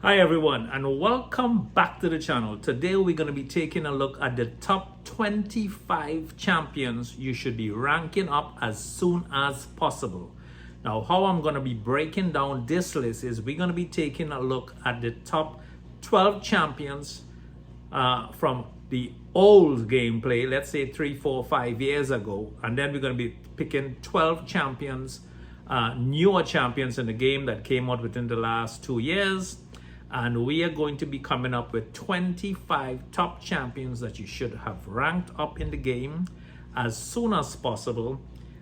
Hi everyone, and welcome back to the channel. Today we're going to be taking a look at the top 25 champions you should be ranking up as soon as possible. Now, how I'm going to be breaking down this list is we're going to be taking a look at the top 12 champions from the old gameplay, let's say 3, 4, 5 years ago, and then we're going to be picking 12 champions, newer champions in the game that came out within the last 2 years. And we are going to be coming up with 25 top champions that you should have ranked up in the game as soon as possible.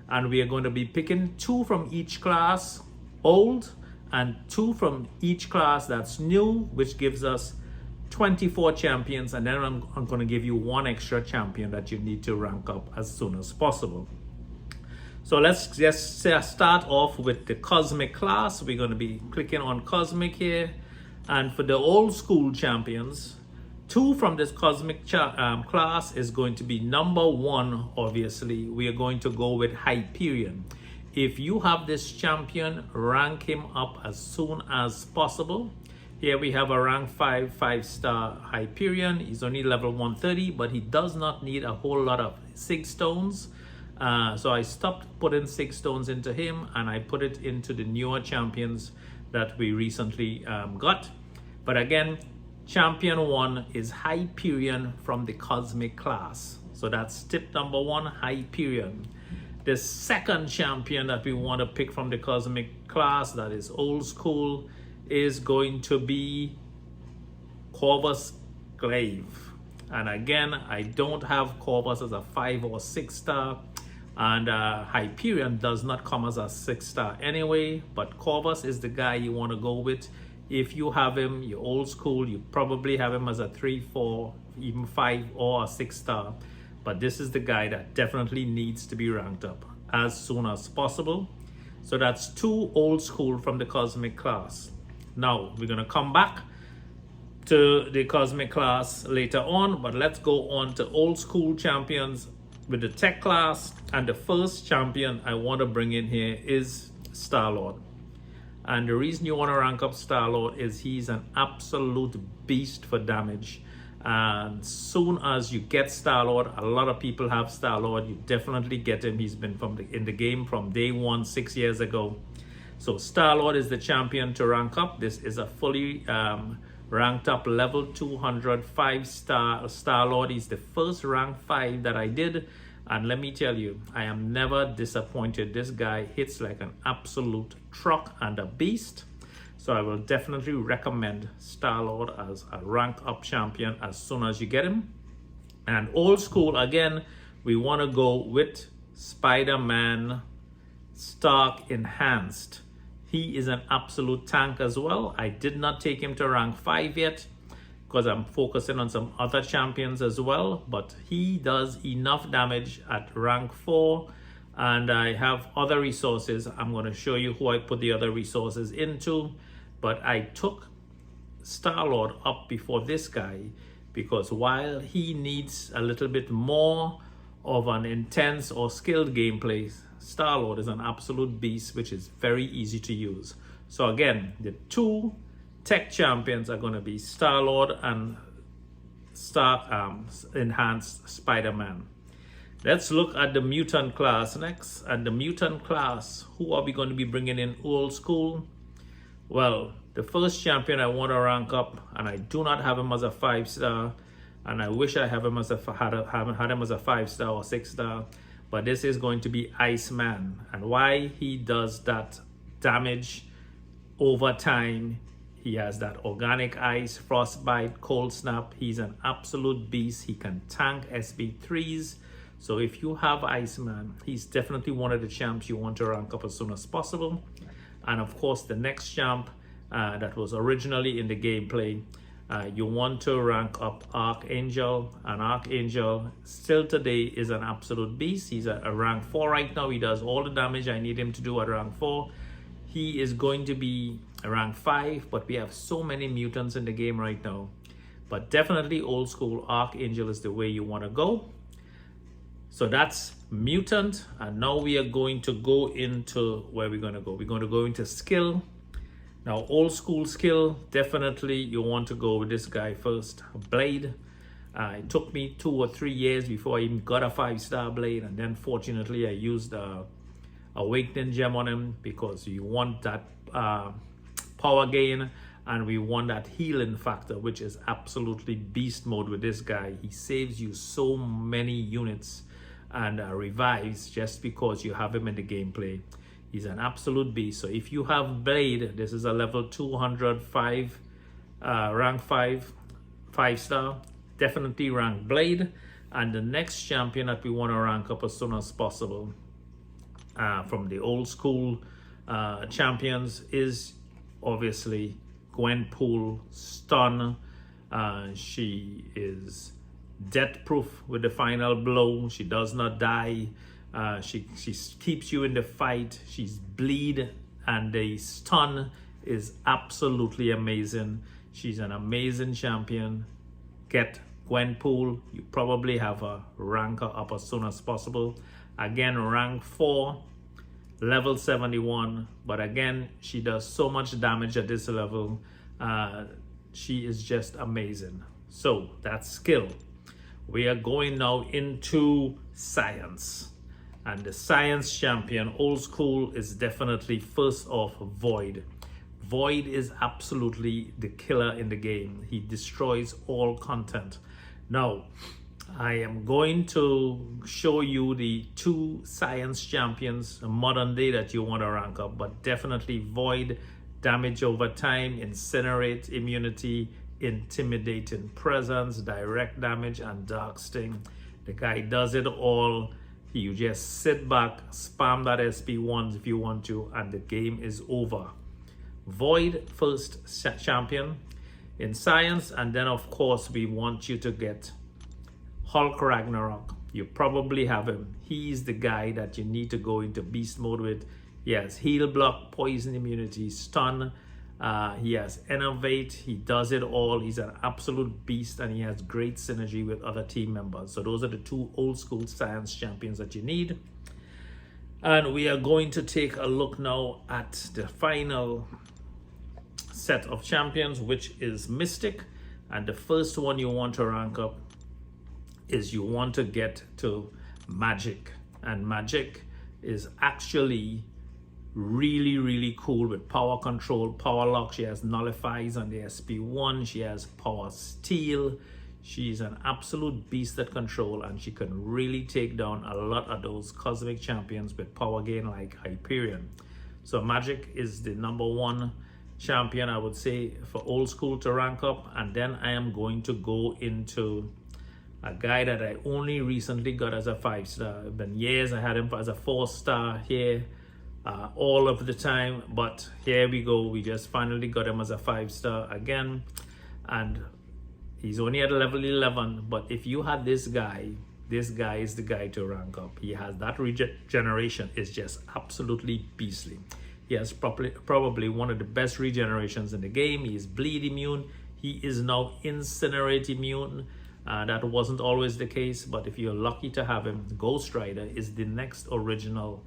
And we are going to be picking 2 from each class, old, and 2 from each class that's new, which gives us 24 champions. And then I'm going to give you 1 extra champion that you need to rank up as soon as possible. So let's just start off with the Cosmic class. We're going to be clicking on Cosmic here. And for the old school champions, 2 from this Cosmic class is going to be number 1, obviously. We are going to go with Hyperion. If you have this champion, rank him up as soon as possible. Here we have a rank 5, 5-star Hyperion. He's only level 130, but he does not need a whole lot of sig stones. So I stopped putting sig stones into him and I put it into the newer champions that we recently got. But again, champion 1 is Hyperion from the Cosmic class. So that's tip number 1, Hyperion. The second champion that we want to pick from the Cosmic class that is old school is going to be Corvus Glaive. And again, I don't have Corvus as a 5 or 6-star. And Hyperion does not come as a 6-star anyway, but Corvus is the guy you want to go with. If you have him, you're old school, you probably have him as a 3, 4, even 5 or a 6-star. But this is the guy that definitely needs to be ranked up as soon as possible. So that's 2 old school from the Cosmic class. Now we're going to come back to the Cosmic class later on, but let's go on to old school champions with the tech class. And the first champion I want to bring in here is Star-Lord. And the reason you want to rank up Star-Lord is he's an absolute beast for damage. And soon as you get Star-Lord, a lot of people have Star-Lord, you definitely get him. He's been in the game from day 1 6 years ago. So Star-Lord is the champion to rank up. This is a fully ranked up level 200 5-star Star-Lord. He's the first rank 5 that I did, and let me tell you, I am never disappointed. This guy hits like an absolute truck and a beast. So I will definitely recommend Star-Lord as a rank up champion as soon as you get him. And old school, again, we want to go with Spider-Man Stark Enhanced. He is an absolute tank as well. I did not take him to rank 5 yet because I'm focusing on some other champions as well. But he does enough damage at rank 4. And I have other resources. I'm going to show you who I put the other resources into. But I took Star-Lord up before this guy because while he needs a little bit more of an intense or skilled gameplay, Star-Lord is an absolute beast, which is very easy to use. So again, the 2 tech champions are going to be Star-Lord and Enhanced Spider-Man. Let's look at the mutant class next. At the mutant class, who are we going to be bringing in old school? Well, the first champion I want to rank up, and I do not have him as a 5-star, and I wish I have him as had him as a 5-star or 6-star. But this is going to be Iceman. And why he does that damage over time, he has that organic ice, frostbite, cold snap. He's an absolute beast. He can tank SB3s. So if you have Iceman, he's definitely one of the champs you want to rank up as soon as possible. And of course, the next champ that was originally in the gameplay, you want to rank up Archangel. And Archangel still today is an absolute beast. He's a rank 4 right now. He does all the damage I need him to do at rank 4. He is going to be a rank 5, but we have so many mutants in the game right now. But definitely old school Archangel is the way you want to go. So that's mutant, and now we are going to go into where we're going to go. We're going to go into skill. Now, old school skill, definitely you want to go with this guy first. Blade. It took me 2 or 3 years before I even got a 5-star blade, and then fortunately I used a awakening gem on him, because you want that power gain, and we want that healing factor, which is absolutely beast mode with this guy. He saves you so many units and revives just because you have him in the gameplay. He's an absolute beast. So if you have Blade, this is a level 205, rank 5-star, definitely rank Blade. And the next champion that we want to rank up as soon as possible from the old school champions is obviously Gwenpool Stun. She is death proof with the final blow. She does not die. She keeps you in the fight. She's bleed, and the stun is absolutely amazing. She's an amazing champion. Get Gwenpool. You probably have a ranker up as soon as possible. Again, rank 4, level 71, but again, she does so much damage at this level. She is just amazing. So that's skill. We are going now into science, and the science champion, old school, is definitely first off Void. Void is absolutely the killer in the game. He destroys all content. Now, I am going to show you the 2 science champions modern day that you want to rank up, but definitely Void, damage over time, incinerate, immunity, intimidating presence, direct damage, and dark sting. The guy does it all. You just sit back, spam that SP once if you want to, and the game is over. Void, first champion in science, and then of course we want you to get Hulk Ragnarok. You probably have him. He's the guy that you need to go into beast mode with. He has heal block, poison immunity, stun. He has innovate. He does it all. He's an absolute beast, and he has great synergy with other team members. So those are the 2 old school science champions that you need. And we are going to take a look now at the final set of champions, which is Mystic. And the first one you want to rank up is you want to get to Magic. And Magic is actually really cool with power control, power lock. She has nullifies on the SP1. She has power steal. She's an absolute beast at control, and she can really take down a lot of those cosmic champions with power gain like Hyperion. So Magic is the #1 champion, I would say, for old school to rank up. And then I am going to go into a guy that I only recently got as a 5-star. It's been years I had him as a 4-star here all of the time, but here we go. We just finally got him as a 5-star again, and he's only at level 11. But if you had this guy is the guy to rank up. He has that regeneration is just absolutely beastly. He has probably one of the best regenerations in the game. He is bleed immune. He is now incinerate immune. That wasn't always the case, but if you're lucky to have him, Ghost Rider is the next original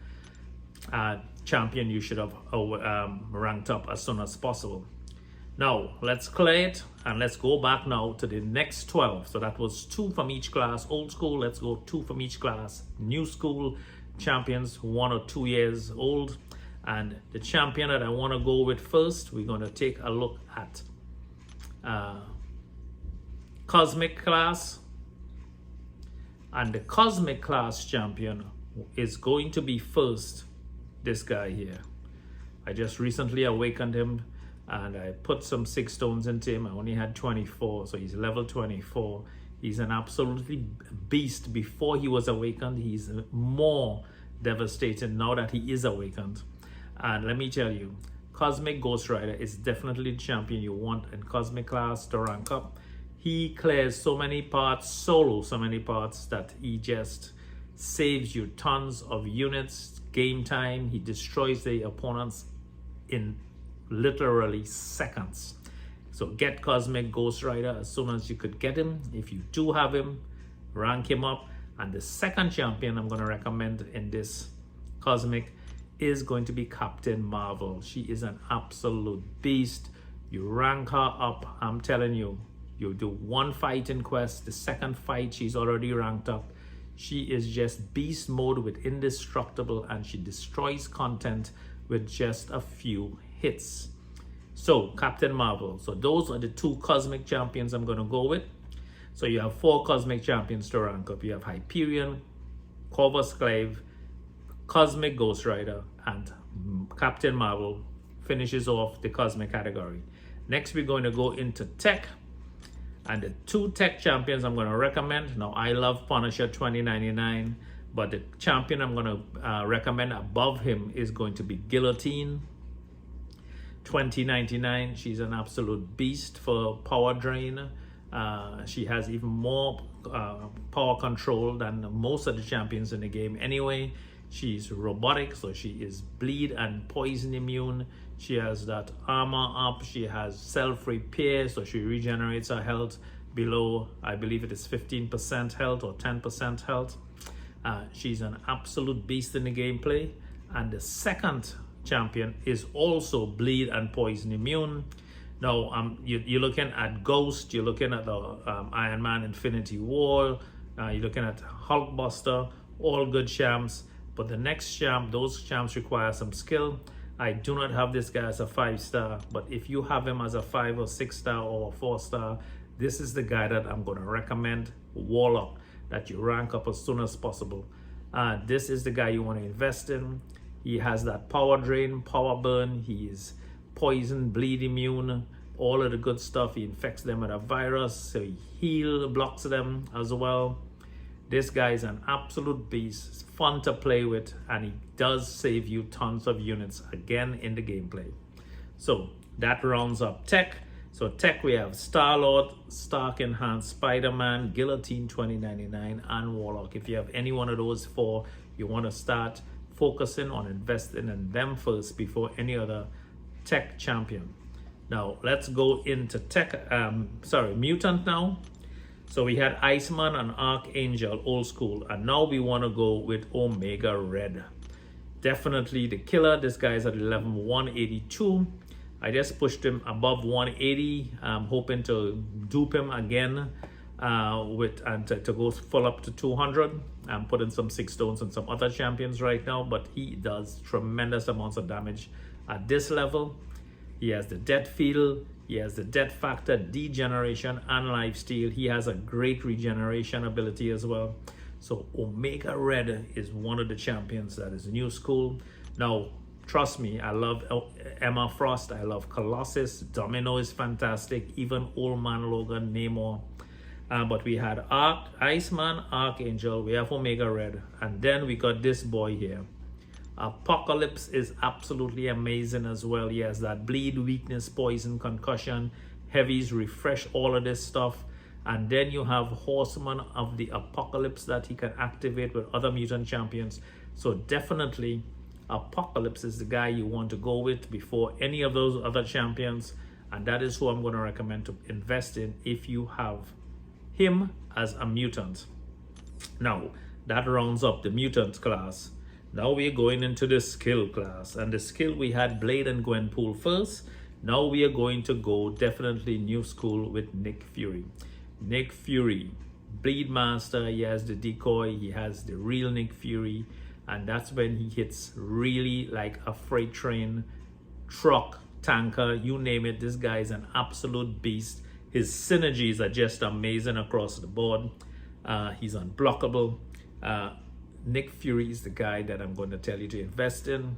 champion you should have ranked up as soon as possible. Now, let's clear it, and let's go back now to the next 12. So that was 2 from each class, old school. Let's go 2 from each class, new school champions, 1 or 2 years old. And the champion that I want to go with first, we're going to take a look at Cosmic class. And the Cosmic class champion is going to be first this guy here. I just recently awakened him, and I put some 6 stones into him. I only had 24, so he's level 24. He's an absolutely beast. Before he was awakened, he's more devastating now that he is awakened. And let me tell you, Cosmic Ghost Rider is definitely the champion you want in Cosmic class to rank up. He clears so many parts, solo so many parts, that he just saves you tons of units, game time. He destroys the opponents in literally seconds. So get Cosmic Ghost Rider as soon as you could get him. If you do have him, rank him up. And the second champion I'm going to recommend in this Cosmic is going to be Captain Marvel. She is an absolute beast. You rank her up, I'm telling you, you do one fight in Quest, the second fight she's already ranked up. She is just beast mode with indestructible, and she destroys content with just a few hits. So Captain Marvel. So those are the 2 cosmic champions I'm going to go with. So you have 4 cosmic champions to rank up. You have Hyperion, Corvus Clive, Cosmic Ghost Rider, and Captain Marvel finishes off the cosmic category. Next, we're going to go into tech. And the 2 tech champions I'm going to recommend. Now, I love Punisher 2099, but the champion I'm going to recommend above him is going to be Guillotine 2099. She's an absolute beast for power drain. She has even more power control than most of the champions in the game anyway. She's robotic, so she is bleed and poison immune. She has that armor up. She has self-repair, so she regenerates her health below, I believe it is 15% health or 10% health. She's an absolute beast in the gameplay. And the second champion is also bleed and poison immune. Now, you're looking at Ghost, you're looking at the Iron Man Infinity War, you're looking at Hulkbuster, all good champs. But the next champ, those champs require some skill. I do not have this guy as a 5-star, but if you have him as a 5 or 6-star or a 4-star, this is the guy that I'm going to recommend, Warlock, that you rank up as soon as possible. This is the guy you want to invest in. He has that power drain, power burn. He is poison, bleed immune, all of the good stuff. He infects them with a virus, so he heal, blocks them as well. This guy is an absolute beast. It's fun to play with, and he does save you tons of units again in the gameplay. So that rounds up tech. So tech, we have Star-Lord, Stark Enhanced, Spider-Man, Guillotine 2099, and Warlock. If you have any one of those 4, you want to start focusing on investing in them first before any other tech champion. Now let's go into tech. Mutant now. So we had Iceman and Archangel, old school, and now we want to go with Omega Red. Definitely the killer. This guy is at level 182. I just pushed him above 180. I'm hoping to dupe him again to go full up to 200. I'm putting some 6 stones on some other champions right now, but he does tremendous amounts of damage at this level. He has the death field. He has the death factor, degeneration, and lifesteal. He has a great regeneration ability as well. So Omega Red is one of the champions that is new school. Now, trust me, I love Emma Frost. I love Colossus. Domino is fantastic. Even Old Man Logan, Namor. But we had Iceman, Archangel. We have Omega Red. And then we got this boy here. Apocalypse is absolutely amazing as well. He has that bleed, weakness, poison, concussion, heavies, refresh, all of this stuff. And then you have Horseman of the Apocalypse that he can activate with other mutant champions. So definitely Apocalypse is the guy you want to go with before any of those other champions. And that is who I'm going to recommend to invest in if you have him as a mutant. Now, that rounds up the mutant class. Now we're going into the skill class, and the skill we had Blade and Gwenpool first. Now we are going to go definitely new school with Nick Fury. Nick Fury, Bleed Master. He has the decoy, he has the real Nick Fury, and that's when he hits really like a freight train, truck, tanker, you name it. This guy is an absolute beast. His synergies are just amazing across the board. He's unblockable. Nick Fury is the guy that I'm going to tell you to invest in,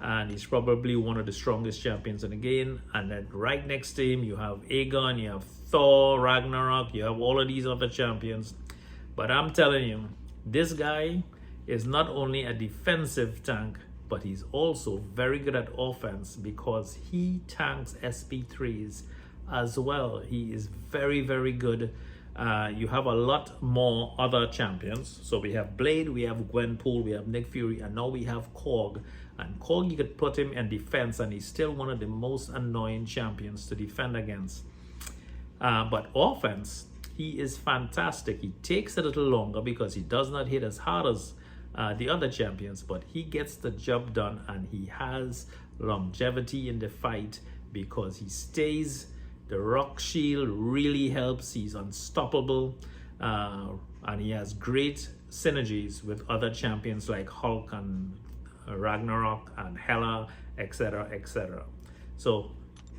and he's probably one of the strongest champions in the game. And then right next to him you have Aegon, you have Thor, Ragnarok, you have all of these other champions. But I'm telling you, this guy is not only a defensive tank, but he's also very good at offense because he tanks SP3s as well. He is very, very good. You have a lot more other champions. So we have Blade, we have Gwenpool, we have Nick Fury, and now we have Korg. And Korg, you could put him in defense, and he's still one of the most annoying champions to defend against. But offense, he is fantastic. He takes a little longer because he does not hit as hard as the other champions, but he gets the job done, and he has longevity in the fight because he stays. The rock shield really helps. He's unstoppable, and he has great synergies with other champions like Hulk and Ragnarok and Hela, etc., etc. So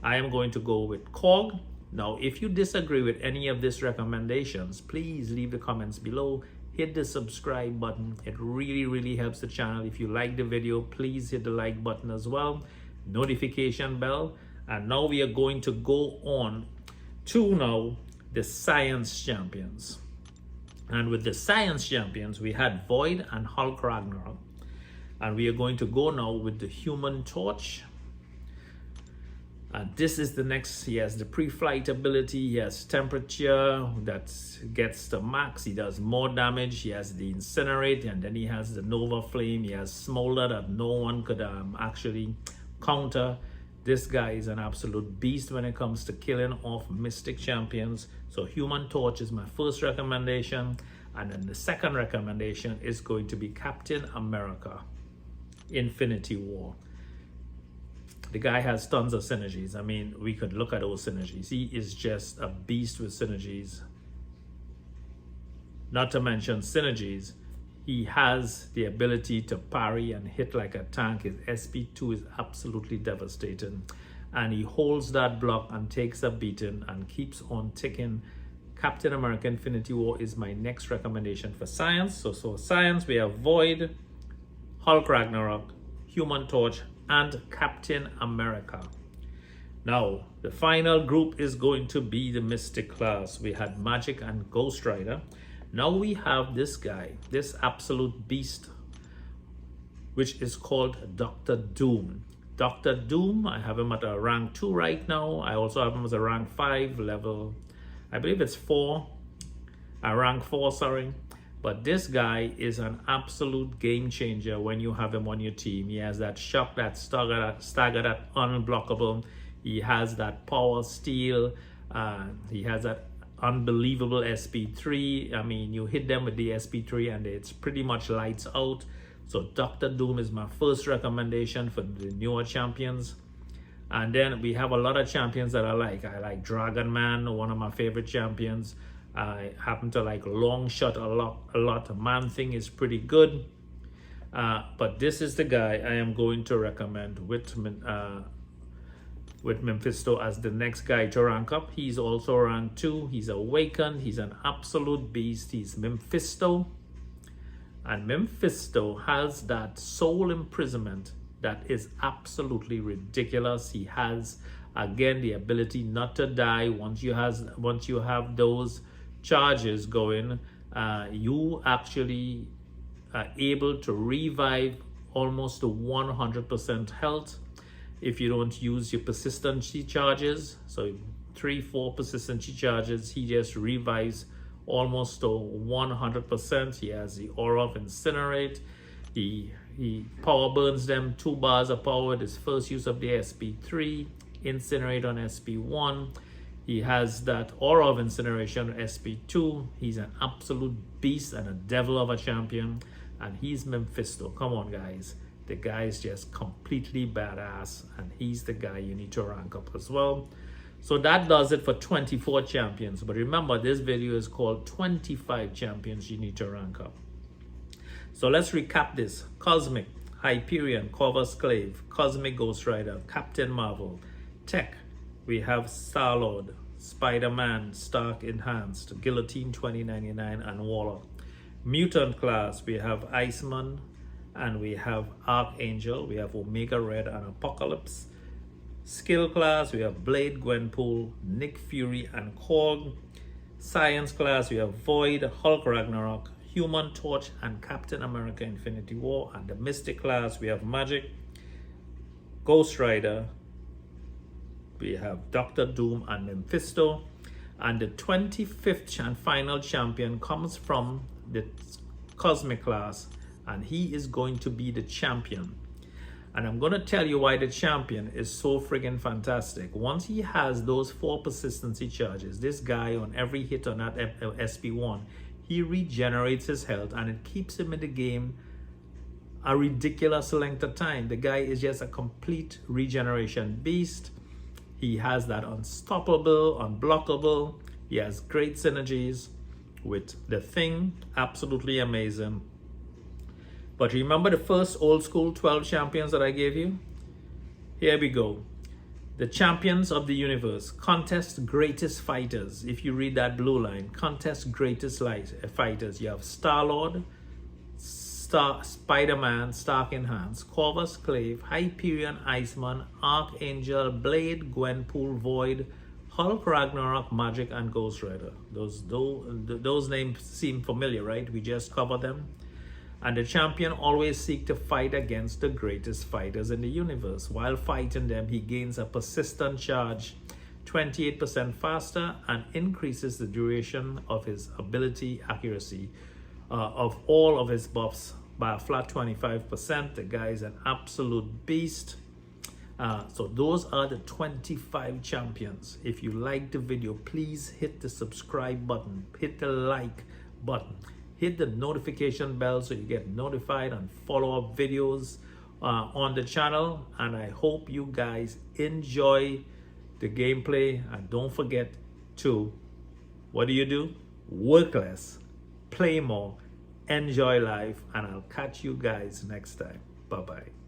I am going to go with Korg. Now, if you disagree with any of these recommendations, please leave the comments below. Hit the subscribe button. It really helps the channel. If you like the video, please hit the like button as well. Notification bell. And now we are going to go on to now the science champions. And with the science champions, we had Void and Hulk Ragnarok. And we are going to go now with the Human Torch. And this is the next. He has the pre-flight ability. He has temperature that gets the max. He does more damage. He has the Incinerate, and then he has the Nova Flame. He has Smolder that no one could actually counter. This guy is an absolute beast when it comes to killing off Mystic champions. So Human Torch is my first recommendation. And then the second recommendation is going to be Captain America Infinity War. The guy has tons of synergies. I mean, we could look at those synergies. He is just a beast with synergies. Not to mention synergies, he has the ability to parry and hit like a tank. His SP2 is absolutely devastating. And he holds that block and takes a beating and keeps on ticking. Captain America Infinity War is my next recommendation for science. So science, we have Void, Hulk Ragnarok, Human Torch, and Captain America. Now, the final group is going to be the Mystic class. We had Magic and Ghost Rider. Now we have this guy, this absolute beast, which is called Dr. Doom. Dr. Doom, I have him at a rank 2 right now. I also have him as a rank 5 level, I believe it's 4, a rank 4, sorry. But this guy is an absolute game changer when you have him on your team. He has that shock, that stagger, that unblockable. He has that power steal. He has that unbelievable SP3. I mean, you hit them with the SP3 and it's pretty much lights out. So Dr. Doom is my first recommendation for the newer champions. And then we have a lot of champions that I like. I like Dragon Man, one of my favorite champions. I happen to like Long Shot a lot. Man Thing is pretty good. But this is the guy I am going to recommend with Memphisto as the next guy to rank up. He's also rank 2. He's awakened. He's an absolute beast. He's Memphisto. And Memphisto has that soul imprisonment that is absolutely ridiculous. He has, again, the ability not to die. Once you have those charges going, you actually are able to revive almost to 100% health if you don't use your persistency charges. So 3-4 persistency charges, he just revives almost to 100%. He has the aura of Incinerate. He power burns them 2 bars of power with his first use of the SP3, Incinerate on SP1. He has that aura of incineration on SP2. He's an absolute beast and a devil of a champion. And he's Memphisto. Come on, guys. The guy is just completely badass. And he's the guy you need to rank up as well. So that does it for 24 champions. But remember, this video is called 25 champions you need to rank up. So let's recap this. Cosmic, Hyperion, Corvus Clave, Cosmic Ghost Rider, Captain Marvel, Tech. We have Star-Lord, Spider-Man, Stark Enhanced, Guillotine 2099, and Warlock. Mutant class, we have Iceman, and we have Archangel. We have Omega Red and Apocalypse. Skill class, we have Blade, Gwenpool, Nick Fury, and Korg. Science class, we have Void, Hulk Ragnarok, Human Torch, and Captain America Infinity War. And the Mystic class, we have Magic, Ghost Rider, we have Dr. Doom and Memphisto. And the 25th and final champion comes from the Cosmic class, and he is going to be the champion. And I'm going to tell you why the champion is so friggin' fantastic. Once he has those 4 persistency charges, this guy on every hit on that SP1, he regenerates his health and it keeps him in the game a ridiculous length of time. The guy is just a complete regeneration beast. He has that unstoppable, unblockable. He has great synergies with the Thing. Absolutely amazing. But remember the first old school 12 champions that I gave you? Here we go. The champions of the universe, contest greatest fighters. If you read that blue line, contest greatest fighters. You have Star-Lord, Spider-Man, Stark Enhanced, Corvus Clave, Hyperion, Iceman, Archangel, Blade, Gwenpool, Void, Hulk, Ragnarok, Magic, and Ghost Rider. Those names seem familiar, right? We just covered them. And the champion always seeks to fight against the greatest fighters in the universe. While fighting them, he gains a persistent charge, 28% faster, and increases the duration of his ability accuracy of all of his buffs by a flat 25%. The guy is an absolute beast. So those are the 25 champions. If you like the video, please hit the subscribe button, hit the like button. Hit the notification bell so you get notified and follow up videos on the channel. And I hope you guys enjoy the gameplay. And don't forget to, what do? Work less, play more, enjoy life. And I'll catch you guys next time. Bye-bye.